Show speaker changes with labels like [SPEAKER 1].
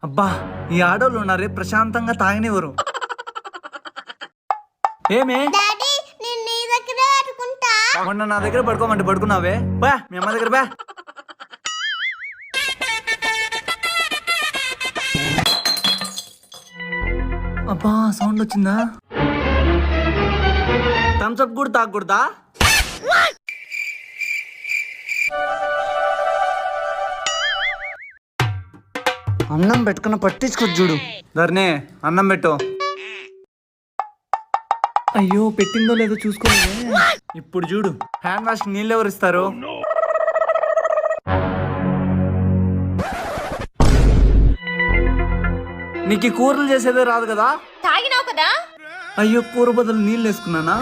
[SPEAKER 1] అబ్బా ఈ ఆడోళ్ళు ఉన్నారే ప్రశాంతంగా తాగనివ్వరు. ఏమే మొన్న నా దగ్గర పడుకోమంటే పడుకున్నావే? బా మీ అమ్మ దగ్గర బా. అబ్బా సౌండ్ వచ్చిందా? థమ్స్అప్ కూడా తాగకూడదా? అన్నం పెట్టుకున్న పట్టించుకోవచ్చు చూడు. ధర్నే అన్నం పెట్టు. అయ్యో పెట్టిందో లేదో చూసుకోలేదే. ఇప్పుడు చూడు హ్యాండ్ వాష్ నీళ్ళు ఎవరు ఇస్తారు? నీకు కూరలు చేసేదే రాదు కదా?
[SPEAKER 2] తాగినావు కదా.
[SPEAKER 1] అయ్యో కూర బదులు నీళ్ళు వేసుకున్నానా?